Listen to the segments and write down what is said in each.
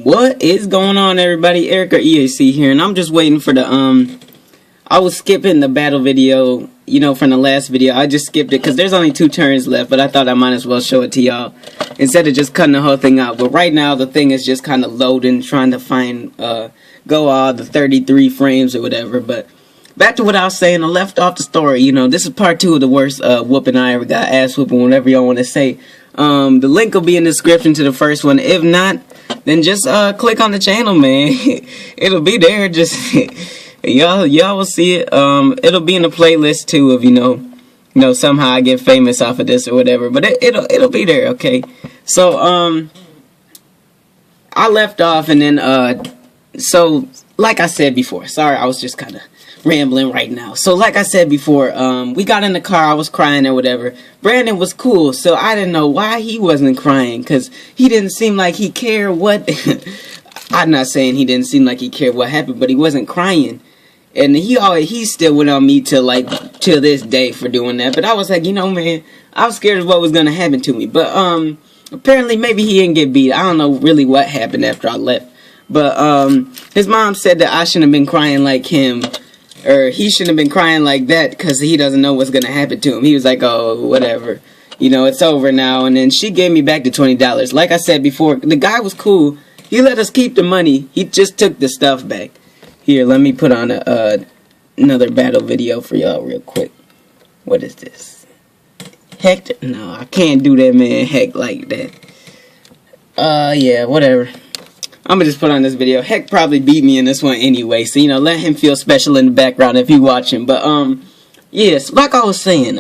What is going on, everybody? Eric or EAC here, and I'm just waiting for the I was skipping the battle video, from the last video. I just skipped it because there's only 2 turns left, but I thought I might as well show it to y'all instead of just cutting the whole thing out. But right now the thing is just kind of loading, trying to find go all the 33 frames or whatever. But back to what I was saying, I left off the story. This is part 2 of the worst whooping I ever got, ass whooping, whatever y'all want to say. The link will be in the description to the first one. If not, then just click on the channel, man. It'll be there. Just y'all will see it. It'll be in the playlist too if somehow I get famous off of this or whatever. But it'll be there, okay? So I left off, and then so like I said before, sorry, I was just kind of rambling right now. So like I said before, we got in the car, I was crying or whatever. Brandon was cool, so I didn't know why he wasn't crying, because he didn't seem like he cared what I'm not saying he didn't seem like he cared what happened, but he wasn't crying. And he still went on me till this day for doing that. But I was like, man, I was scared of what was gonna happen to me. But apparently maybe he didn't get beat. I don't know really what happened after I left. But his mom said that I shouldn't have been crying like him, or he shouldn't have been crying like that, because he doesn't know what's going to happen to him. He was like, oh, whatever. It's over now. And then she gave me back the $20. Like I said before, the guy was cool. He let us keep the money. He just took the stuff back. Here, let me put on another battle video for y'all real quick. What is this? Hector? No, I can't do that, man. Heck like that. Yeah, whatever. I'm gonna just put on this video. Heck probably beat me in this one anyway, so let him feel special in the background if he watching. But yes, like I was saying,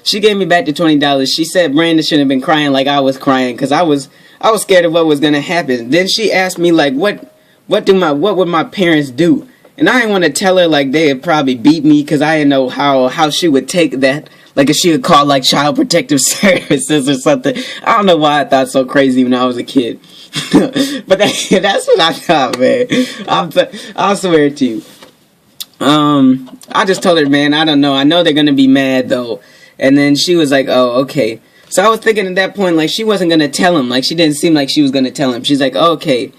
she gave me back the $20. She said Brandon shouldn't have been crying like I was crying, because I was scared of what was gonna happen. Then she asked me like, what would my parents do? And I didn't want to tell her like they'd probably beat me, because I didn't know how she would take that. Like if she would call like Child Protective Services or something. I don't know why I thought so crazy when I was a kid. But that's what I thought, man. I'll swear to you. I just told her, man, I don't know. I know they're gonna be mad though. And then she was like, oh, okay. So I was thinking at that point, like, she wasn't gonna tell him. Like, she didn't seem like she was gonna tell him. She's like, oh, okay.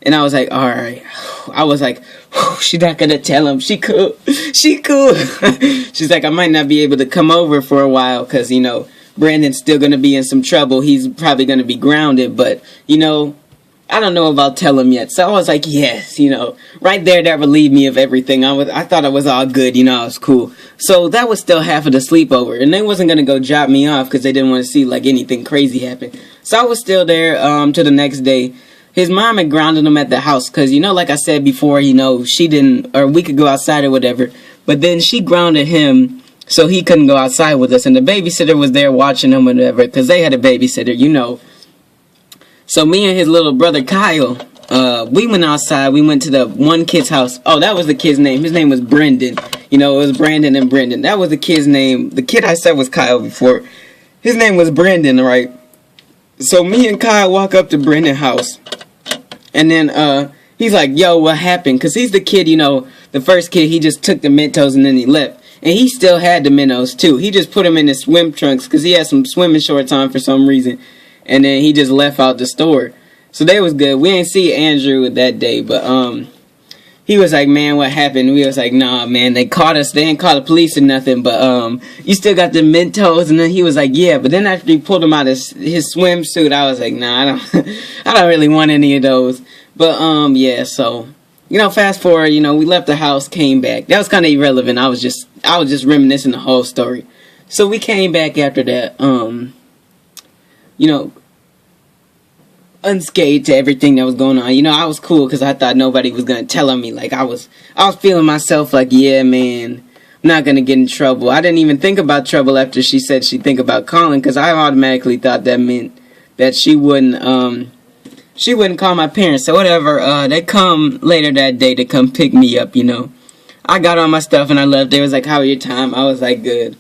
And I was like, all right. I was like, she's not gonna tell him. She cool. She cool. She's like, I might not be able to come over for a while, because Brandon's still gonna be in some trouble. He's probably gonna be grounded, but I don't know if I'll tell him yet. So I was like, yes, right there, that relieved me of everything. I thought it was all good, I was cool. So that was still half of the sleepover, and they wasn't gonna go drop me off because they didn't want to see like anything crazy happen. So I was still there to the next day. His mom had grounded him at the house because, like I said before, she didn't, or we could go outside or whatever. But then she grounded him so he couldn't go outside with us, and the babysitter was there watching him or whatever, because they had a babysitter, So me and his little brother Kyle, we went outside. We went to the one kid's house. Oh, that was the kid's name. His name was Brendan. It was Brandon and Brendan. That was the kid's name. The kid I said was Kyle before. His name was Brendan, right? So me and Kyle walk up to Brendan's house. And then he's like, yo, what happened? Because he's the kid, the first kid, he just took the Mentos and then he left. And he still had the Mentos too. He just put them in his swim trunks because he had some swimming shorts on for some reason. And then he just left out the store. So that was good. We ain't see Andrew that day, but he was like, man, what happened? We was like, nah, man, they caught us. They didn't call the police or nothing, but you still got the Mentos. And then he was like, yeah. But then after he pulled him out of his swimsuit, I was like, nah, I don't really want any of those. But yeah, so fast forward, we left the house, came back. That was kind of irrelevant. I was just reminiscing the whole story. So we came back after that, unscathed to everything that was going on. I was cool because I thought nobody was gonna tell on me. Like I was feeling myself like, yeah, man, I'm not gonna get in trouble. I didn't even think about trouble after she said she'd think about calling, because I automatically thought that meant that she wouldn't call my parents. So whatever, they come later that day to come pick me up. I got all my stuff and I left. They was like, how was your time? I was like, good.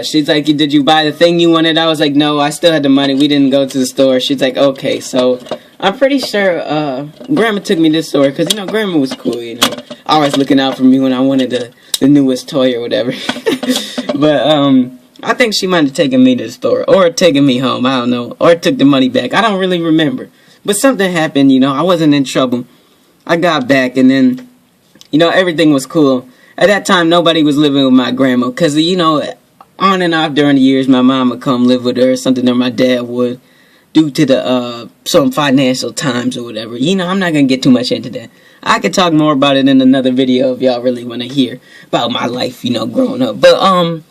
She's like, did you buy the thing you wanted? I was like, no, I still had the money. We didn't go to the store. She's like, okay. So I'm pretty sure Grandma took me to the store because, Grandma was cool, always looking out for me when I wanted the newest toy or whatever. But I think she might have taken me to the store or taken me home. I don't know. Or took the money back. I don't really remember. But something happened, you know, I wasn't in trouble. I got back, and then, you know, everything was cool. At that time, nobody was living with my grandma, because, you know, on and off during the years, my mom would come live with her or something, or my dad would, due to the, some financial times or whatever. You know, I'm not going to get too much into that. I could talk more about it in another video if y'all really want to hear about my life, you know, growing up. But,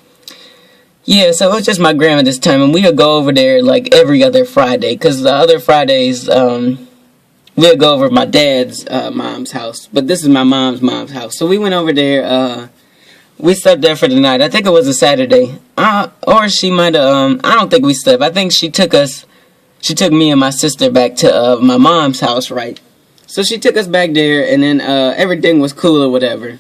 yeah, so it was just my grandma this time, and we would go over there, like, every other Friday, because the other Fridays, we would go over to my dad's, mom's house, but this is my mom's house. So we went over there, we slept there for the night. I think it was a Saturday, or she might have, I don't think we slept. I think she took me and my sister back to, my mom's house, right? So she took us back there, and then, everything was cool or whatever.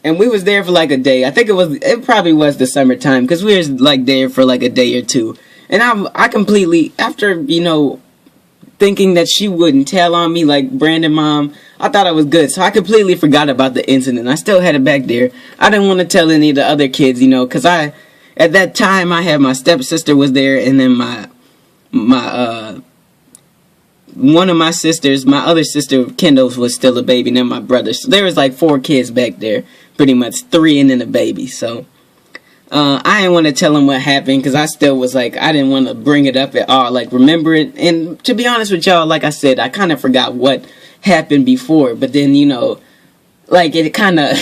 And we was there for like a day. I think it probably was the summertime, because we was like there for like a day or two. And I completely, after, you know, thinking that she wouldn't tell on me like Brandon mom, I thought I was good. So I completely forgot about the incident. I still had it back there. I didn't want to tell any of the other kids, you know, because at that time I had my stepsister was there, and then one of my sisters, my other sister, Kendall, was still a baby, and then my brother. So there was like 4 kids back there, pretty much 3 and then a baby. So I didn't want to tell them what happened, because I still was like, I didn't want to bring it up at all, like remember it. And to be honest with y'all, like I said, I kind of forgot what happened before. But then, you know, like it kind of,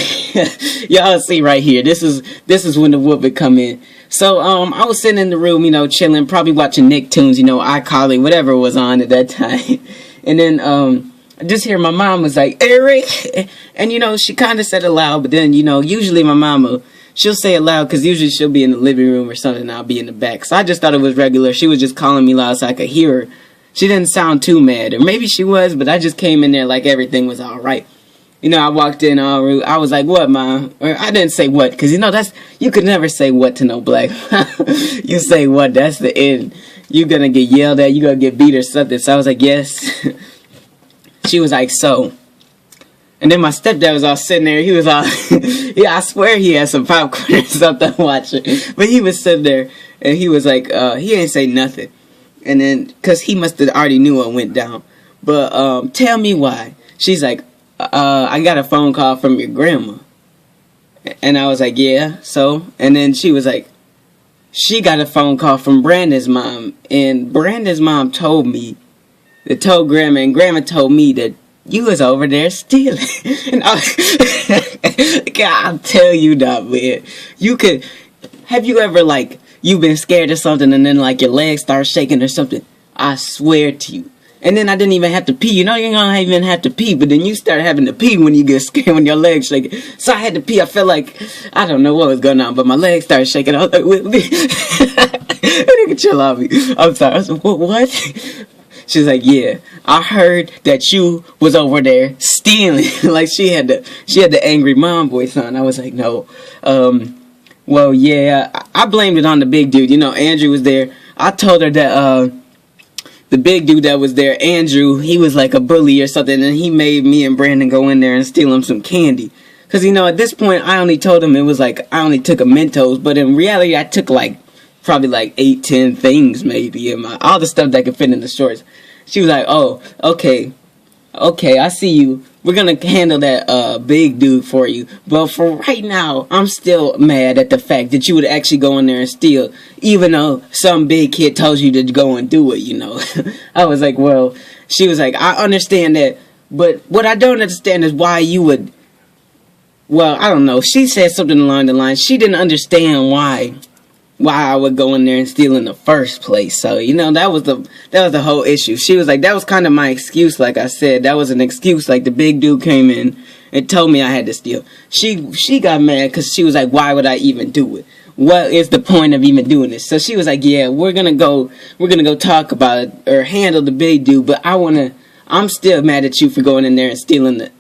y'all see right here, this is when the whooping come in. So, I was sitting in the room, you know, chilling, probably watching Nicktoons, you know, iCarly, whatever was on at that time. And then, I just hear my mom was like, Eric! And, you know, she kind of said it loud, but then, you know, usually my mama, she'll say it loud, because usually she'll be in the living room or something, and I'll be in the back. So I just thought it was regular. She was just calling me loud so I could hear her. She didn't sound too mad, or maybe she was, but I just came in there like everything was alright. You know, I walked in all rude. I was like, what, Mom? Or I didn't say what, because, you know, you could never say what to no black. You say what, that's the end. You're going to get yelled at, you're going to get beat or something. So I was like, yes. She was like, so. And then my stepdad was all sitting there. He was all, yeah, I swear he had some popcorn or something watching. But he was sitting there, and he was like, he didn't say nothing. And then, because he must have already knew what went down. But, tell me why. She's like, I got a phone call from your grandma. And I was like, yeah, so? And then she was like, she got a phone call from Brandon's mom. And Brandon's mom told grandma, and grandma told me that you was over there stealing. And I was, God, I'll tell you that, man. Have you ever, like, you've been scared of something, and then, like, your legs start shaking or something? I swear to you. And then I didn't even have to pee. You know, you don't even have to pee, but then you start having to pee when you get scared, when your legs shaking. So I had to pee. I felt like, I don't know what was going on, but my legs started shaking. I was like, nigga, chill on me. I'm sorry. I was like, what? She's like, yeah, I heard that you was over there stealing. Like, she had the angry mom voice on. I was like, no. Well, yeah, I blamed it on the big dude. You know, Andrew was there. I told her that, the big dude that was there, Andrew, he was like a bully or something, and he made me and Brandon go in there and steal him some candy. Because, you know, at this point, I only told him it was like, I only took a Mentos, but in reality, I took like, probably like 8, 10 things maybe, and all the stuff that could fit in the shorts. She was like, oh, okay, I see you. We're going to handle that big dude for you. But for right now, I'm still mad at the fact that you would actually go in there and steal, even though some big kid told you to go and do it, you know. I was like, well, she was like, I understand that, but what I don't understand is why you would, well, I don't know. She said something along the line. She didn't understand why I would go in there and steal in the first place. So, you know, that was the whole issue. She was like, that was kind of my excuse, like I said. That was an excuse, like the big dude came in and told me I had to steal. She got mad because she was like, why would I even do it? What is the point of even doing this? So she was like, yeah, we're gonna go talk about it or handle the big dude, but I'm still mad at you for going in there and stealing the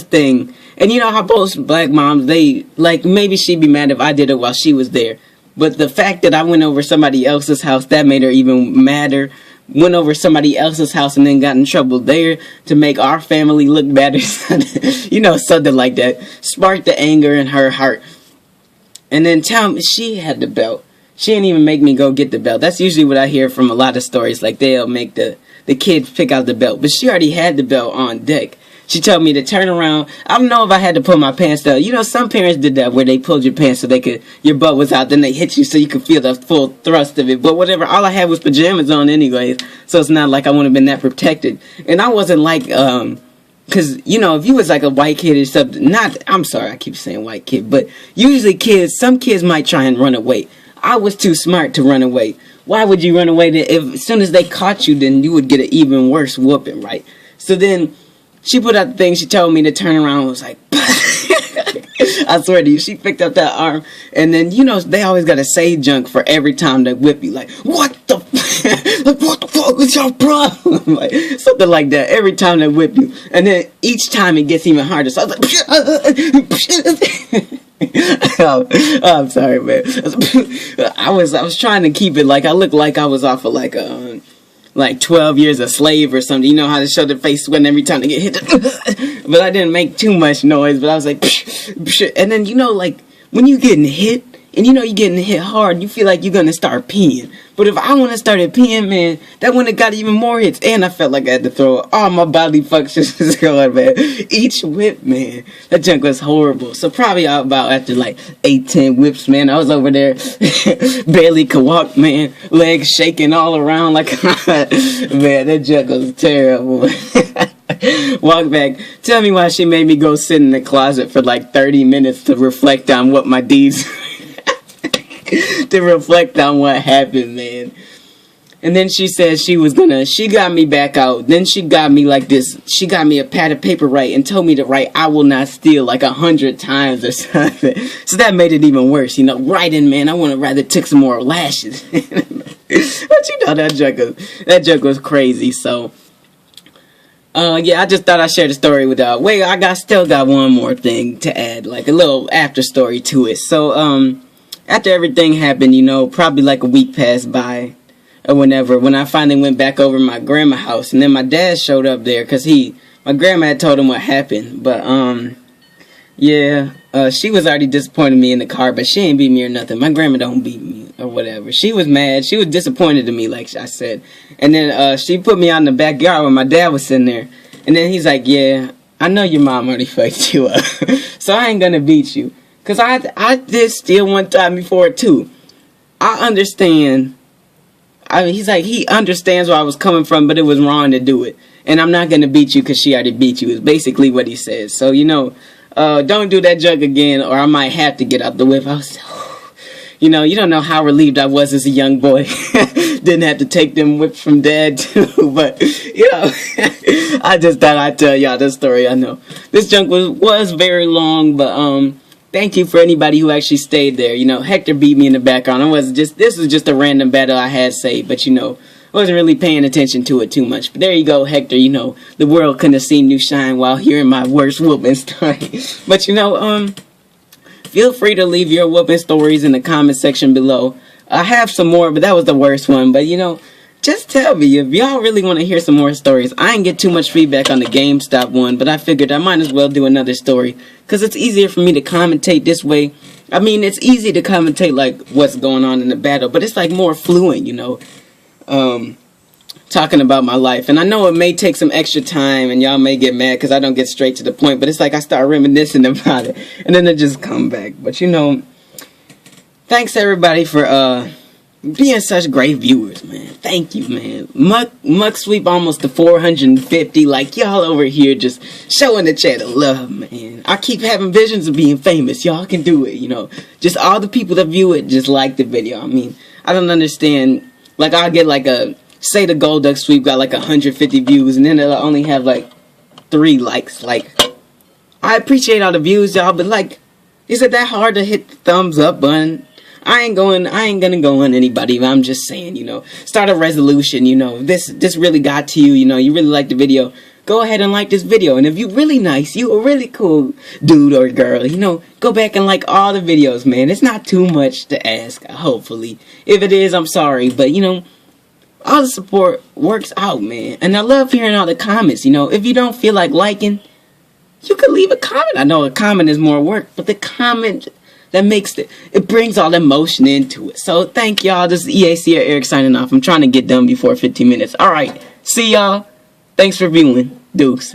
thing. And you know how most black moms, they, like, maybe she'd be mad if I did it while she was there. But the fact that I went over somebody else's house, that made her even madder. Went over somebody else's house and then got in trouble there to make our family look better. You know, something like that. Sparked the anger in her heart. And then tell me, she had the belt. She didn't even make me go get the belt. That's usually what I hear from a lot of stories. Like, they'll make the the kid pick out the belt, but she already had the belt on deck. She told me to turn around. I don't know if I had to pull my pants down. You know, some parents did that where they pulled your pants so your butt was out, then they hit you so you could feel the full thrust of it. But whatever, all I had was pajamas on anyways, so it's not like I wouldn't have been that protected. And I wasn't like, cause, you know, if you was like a white kid or something, I'm sorry, I keep saying white kid, but usually some kids might try and run away. I was too smart to run away. Why would you run away? If as soon as they caught you, then you would get an even worse whooping, right? So then, she put out the thing, she told me to turn around, and was like, I swear to you, she picked up that arm, and then, you know, they always gotta say junk for every time they whip you, like, what the fuck is your problem? Like, something like that, every time they whip you, and then each time it gets even harder, so I was like, oh, I'm sorry, man. I was trying to keep it, like, I looked like I was off of, like 12 Years a Slave or something. You know how to show their face sweating every time they get hit. But I didn't make too much noise. But I was like, psh, psh. And then, you know, like, when you getting hit, and you know you're getting hit hard, you feel like you're going to start peeing. But if I want to start peeing, man, that wouldn't have got even more hits. And I felt like I had to throw all my body functions going, man. Each whip, man, that junk was horrible. So probably about after like 8-10 whips, man, I was over there, barely could walk, man, legs shaking all around like, man, that junk was terrible. Walk back. Tell me why she made me go sit in the closet for like 30 minutes to reflect on what my deeds to reflect on what happened, man. And then she said she got me back out. Then she got me like this. She got me a pad of paper write and told me to write "I will not steal" like 100 times or something. So that made it even worse. You know, writing, man, I would have rather took some more lashes. But you know, that joke was crazy. So, yeah, I just thought I'd share the story with y'all. Wait, I still got one more thing to add, like a little after story to it. So, after everything happened, you know, probably like a week passed by or whenever, when I finally went back over to my grandma's house, and then my dad showed up there because my grandma had told him what happened. But, yeah, she was already disappointed me in the car, but she ain't beat me or nothing. My grandma don't beat me or whatever. She was mad. She was disappointed in me, like I said. And then, she put me out in the backyard when my dad was sitting there. And then he's like, yeah, I know your mom already fucked you up, so I ain't gonna beat you. Because I did steal one time before, too. I understand. He's like, he understands where I was coming from, but it was wrong to do it. And I'm not going to beat you because she already beat you, is basically what he says. So, you know, don't do that junk again, or I might have to get out the whip. I was, you know, you don't know how relieved I was as a young boy. Didn't have to take them whips from dad, too. But, you know, I just thought I'd tell y'all this story. I know this junk was very long, but, thank you for anybody who actually stayed there. You know, Hector beat me in the background. This was just a random battle I had saved, but you know, I wasn't really paying attention to it too much. But there you go, Hector. You know, the world couldn't have seen you shine while hearing my worst whooping story. But you know, feel free to leave your whooping stories in the comment section below. I have some more, but that was the worst one. But you know, just tell me if y'all really want to hear some more stories. I didn't get too much feedback on the GameStop one, but I figured I might as well do another story because it's easier for me to commentate this way. I mean, it's easy to commentate like what's going on in the battle, but it's like more fluent, you know, talking about my life. And I know it may take some extra time and y'all may get mad because I don't get straight to the point, but it's like I start reminiscing about it and then it just come back. But you know, thanks everybody for being such great viewers, man. Thank you, man. Muck sweep almost to 450. Like, y'all over here just showing the channel love, man. I keep having visions of being famous. Y'all can do it, you know. Just all the people that view it just like the video. I mean, I don't understand. Like, I'll get like say the Gold Duck sweep got like 150 views, and then it'll only have like 3 likes. Like, I appreciate all the views, y'all, but like, is it that hard to hit the thumbs up button? I ain't gonna go on anybody, but I'm just saying, you know, start a resolution, you know, this really got to you, you know, you really like the video, go ahead and like this video, and if you really nice, you a really cool dude or girl, you know, go back and like all the videos, man. It's not too much to ask, hopefully. If it is, I'm sorry, but, you know, all the support works out, man, and I love hearing all the comments, you know. If you don't feel like liking, you can leave a comment. I know a comment is more work, but the that makes it brings all emotion into it. So thank y'all. This is EAC or Eric signing off. I'm trying to get done before 15 minutes. Alright, see y'all. Thanks for viewing. Deuce.